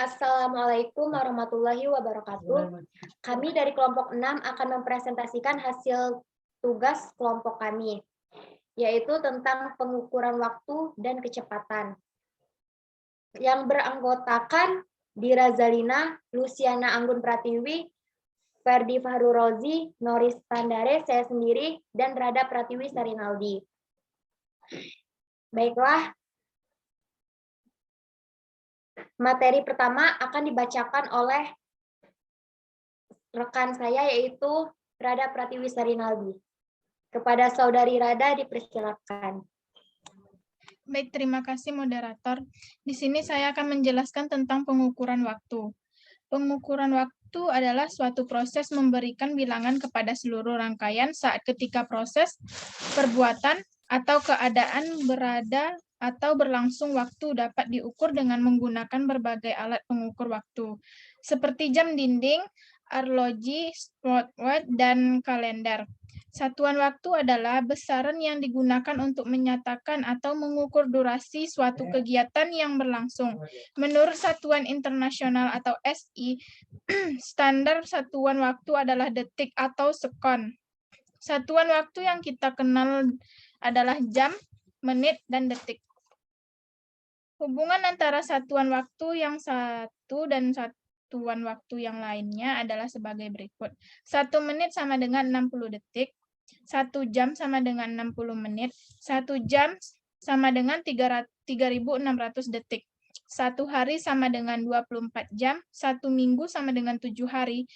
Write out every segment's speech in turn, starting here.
Assalamualaikum warahmatullahi wabarakatuh. Kami dari kelompok 6 akan mempresentasikan hasil tugas kelompok kami, yaitu tentang pengukuran waktu dan kecepatan. Yang beranggotakan Dira Zalina, Luciana Anggun Pratiwi, Ferdi Fahru Rozi, Noris Tandare, saya sendiri, dan Rada Pratiwi Sarinaldi. Baiklah, materi pertama akan dibacakan oleh rekan saya, yaitu Rada Pratiwi Sarinaldi. Kepada Saudari Rada dipersilakan. Baik, terima kasih moderator. Di sini saya akan menjelaskan tentang pengukuran waktu. Pengukuran waktu adalah suatu proses memberikan bilangan kepada seluruh rangkaian saat ketika proses, perbuatan, atau keadaan berada atau berlangsung waktu dapat diukur dengan menggunakan berbagai alat pengukur waktu, seperti jam dinding, arloji, smartwatch, dan kalender. Satuan waktu adalah besaran yang digunakan untuk menyatakan atau mengukur durasi suatu kegiatan yang berlangsung. Menurut Satuan Internasional atau SI, standar satuan waktu adalah detik atau sekon. Satuan waktu yang kita kenal adalah jam, menit, dan detik. Hubungan antara satuan waktu yang satu dan satuan waktu yang lainnya adalah sebagai berikut. 1 menit sama dengan 60 detik, 1 jam sama dengan 60 menit, 1 jam sama dengan 3.600 detik. 1 hari sama dengan 24 jam, 1 minggu sama dengan 7 hari,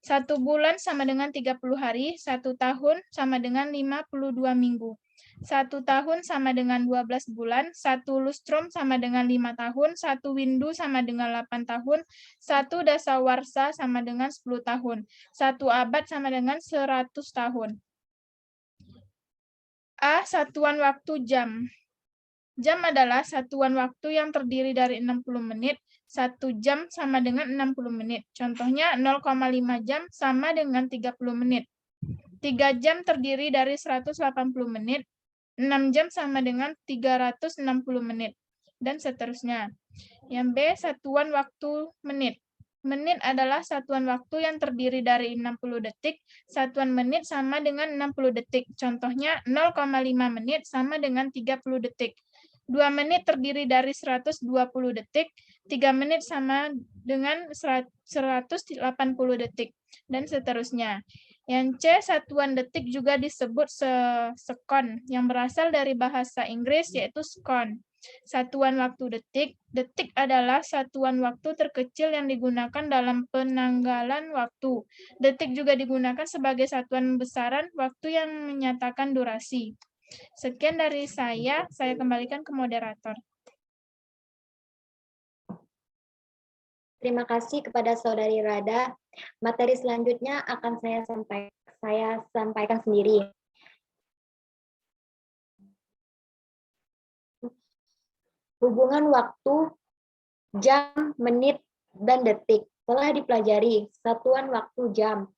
1 bulan sama dengan 30 hari, 1 tahun sama dengan 52 minggu. 1 tahun sama dengan 12 bulan, 1 lustrum sama dengan 5 tahun, 1 windu sama dengan 8 tahun, 1 dasawarsa sama dengan 10 tahun, 1 abad sama dengan 100 tahun. A. Satuan waktu jam. Jam adalah satuan waktu yang terdiri dari 60 menit. 1 jam sama dengan 60 menit. Contohnya 0,5 jam sama dengan 30 menit. 3 jam terdiri dari 180 menit. 6 jam sama dengan 360 menit. Dan seterusnya. Yang B. Satuan waktu menit. Menit adalah satuan waktu yang terdiri dari 60 detik. Satuan menit sama dengan 60 detik. Contohnya 0,5 menit sama dengan 30 detik. 2 menit terdiri dari 120 detik. 3 menit sama dengan 180 detik. Dan seterusnya. Yang C, satuan detik juga disebut sekon, yang berasal dari bahasa Inggris yaitu scone. Satuan waktu detik. Detik adalah satuan waktu terkecil yang digunakan dalam penanggalan waktu. Detik juga digunakan sebagai satuan besaran waktu yang menyatakan durasi. Sekian dari saya kembalikan ke moderator. Terima kasih kepada Saudari Rada. Materi selanjutnya akan saya sampaikan sendiri. Hubungan waktu, jam, menit, dan detik. Telah dipelajari satuan waktu jam,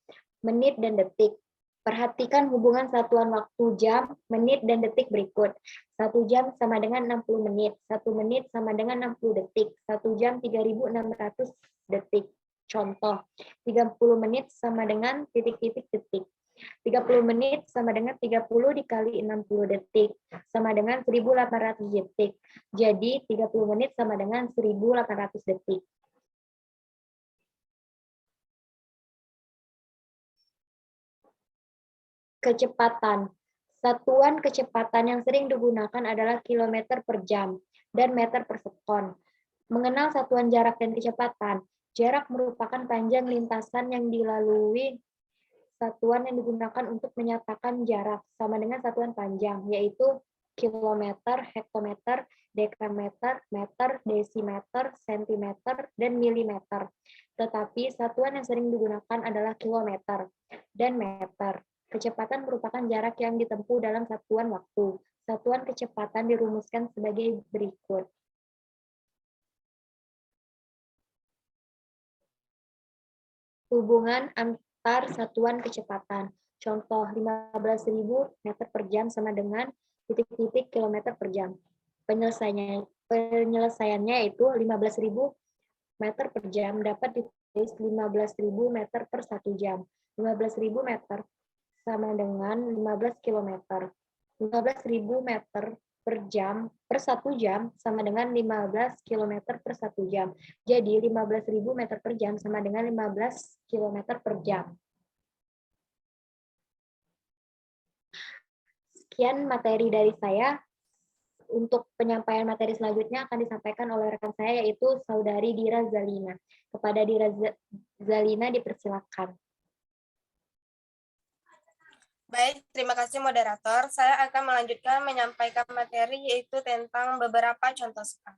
menit, dan detik. Perhatikan hubungan satuan waktu jam, menit, dan detik berikut. 1 jam sama dengan 60 menit, 1 menit sama dengan 60 detik, 1 jam 3.600 detik. Contoh, 30 menit sama dengan titik-titik detik. 30 menit sama dengan 30 dikali 60 detik, sama dengan 1.800 detik. Jadi, 30 menit sama dengan 1.800 detik. Kecepatan. Satuan kecepatan yang sering digunakan adalah kilometer per jam dan meter per sekon. Mengenal satuan jarak dan kecepatan. Jarak merupakan panjang lintasan yang dilalui. Satuan yang digunakan untuk menyatakan jarak sama dengan satuan panjang, yaitu kilometer, hektometer, dekameter, meter, desimeter, sentimeter, dan milimeter. Tetapi satuan yang sering digunakan adalah kilometer dan meter. Kecepatan merupakan jarak yang ditempuh dalam satuan waktu. Satuan kecepatan dirumuskan sebagai berikut. Hubungan antar satuan kecepatan. Contoh, 15.000 meter per jam sama dengan titik-titik kilometer per jam. Penyelesaiannya itu 15.000 meter per jam dapat ditulis 15.000 meter per 1 jam. 15.000 meter sama dengan 15 kilometer. 15.000 meter per jam per 1 jam sama dengan 15 kilometer per 1 jam. Jadi 15.000 meter per jam sama dengan 15 kilometer per jam. Sekian materi dari saya. Untuk penyampaian materi selanjutnya akan disampaikan oleh rekan saya, yaitu Saudari Dira Zalina. Kepada Dira Zalina dipersilakan. Baik, terima kasih moderator. Saya akan melanjutkan menyampaikan materi yaitu tentang beberapa contoh soal.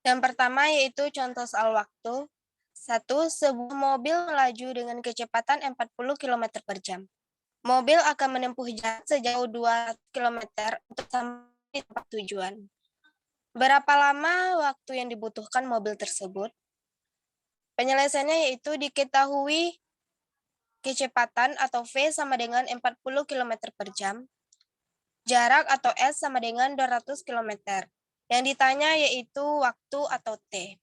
Yang pertama yaitu contoh soal waktu. 1. Sebuah mobil melaju dengan kecepatan 40 km per jam. Mobil akan menempuh jarak sejauh 2 km untuk sampai di tempat tujuan. Berapa lama waktu yang dibutuhkan mobil tersebut? Penyelesaiannya yaitu diketahui kecepatan atau V sama dengan 40 km per jam. Jarak atau S sama dengan 200 km. Yang ditanya yaitu waktu atau T.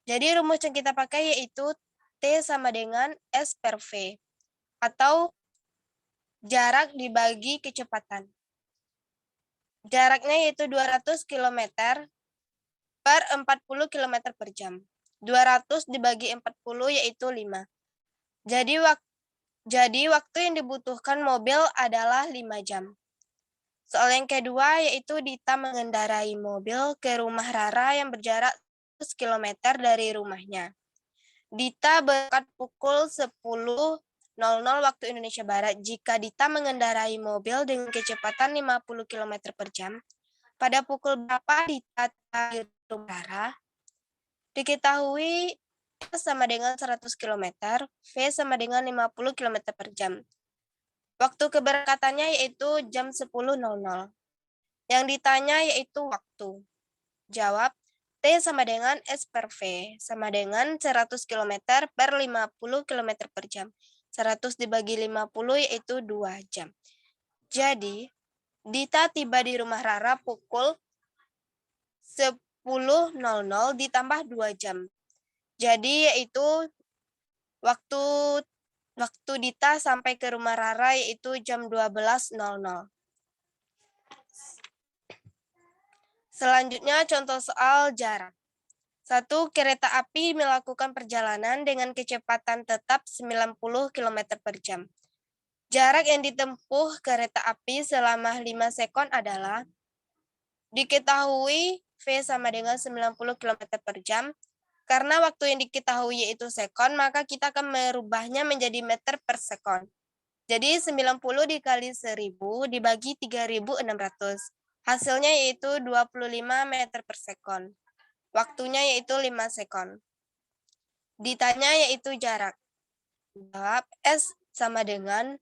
Jadi rumus yang kita pakai yaitu T sama dengan S per V. Atau jarak dibagi kecepatan. Jaraknya yaitu 200 km per 40 km per jam. 200 dibagi 40 yaitu 5. Jadi waktu yang dibutuhkan mobil adalah 5 jam. Soal yang kedua yaitu Dita mengendarai mobil ke rumah Rara yang berjarak 100 km dari rumahnya. Dita berangkat pukul 10.00 waktu Indonesia Barat. Jika Dita mengendarai mobil dengan kecepatan 50 km per jam, pada pukul berapa Dita tiba di rumah Rara? Diketahui S sama dengan 100 km, V sama dengan 50 km per jam. Waktu keberangkatannya yaitu jam 10.00. Yang ditanya yaitu waktu. Jawab, T sama dengan S per V, sama dengan 100 km per 50 km per jam. 100 dibagi 50 yaitu 2 jam. Jadi, Dita tiba di rumah Rara pukul 10.00 ditambah 2 jam. Jadi, yaitu waktu Dita sampai ke rumah Rara yaitu jam 12.00. Selanjutnya contoh soal jarak. 1. Kereta api melakukan perjalanan dengan kecepatan tetap 90 km per jam. Jarak yang ditempuh kereta api selama 5 sekon adalah diketahui V sama dengan 90 km per jam. Karena waktu yang diketahui yaitu sekon, maka kita akan merubahnya menjadi meter per sekon. Jadi 90 dikali 1000 dibagi 3600. Hasilnya yaitu 25 meter per sekon. Waktunya yaitu 5 sekon. Ditanya yaitu jarak. Jawab S sama dengan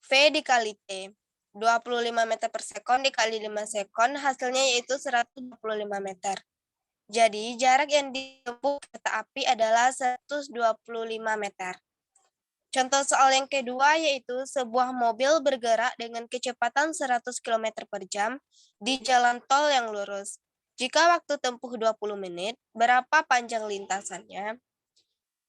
V dikali T. 25 meter per sekon dikali 5 sekon, hasilnya yaitu 125 meter. Jadi, jarak yang ditempuh kereta api adalah 125 meter. Contoh soal yang kedua yaitu sebuah mobil bergerak dengan kecepatan 100 km per jam di jalan tol yang lurus. Jika waktu tempuh 20 menit, berapa panjang lintasannya?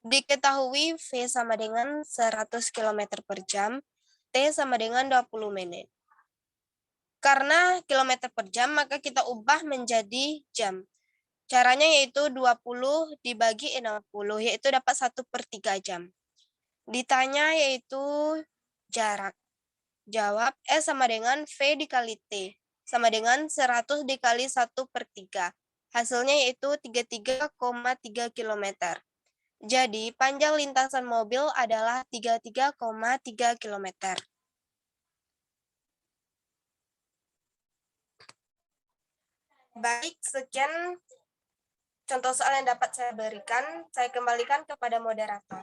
Diketahui V sama dengan 100 km per jam, T sama dengan 20 menit. Karena kilometer per jam, maka kita ubah menjadi jam. Caranya yaitu 20 dibagi 60, yaitu dapat 1/3 jam. Ditanya yaitu jarak. Jawab S sama dengan V dikali T, sama dengan 100 dikali 1/3. Hasilnya yaitu 33,3 km. Jadi, panjang lintasan mobil adalah 33,3 km. Baik, sekian contoh soal yang dapat saya berikan. Saya kembalikan kepada moderator.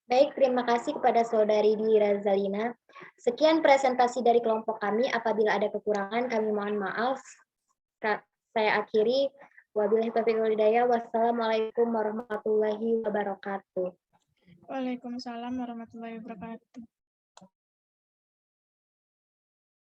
Baik, terima kasih kepada Saudari Dira Zalina. Sekian presentasi dari kelompok kami. Apabila ada kekurangan, kami mohon maaf. Saya akhiri. Wabillahi taufiq wal hidayah. Wassalamualaikum warahmatullahi wabarakatuh. Waalaikumsalam warahmatullahi wabarakatuh.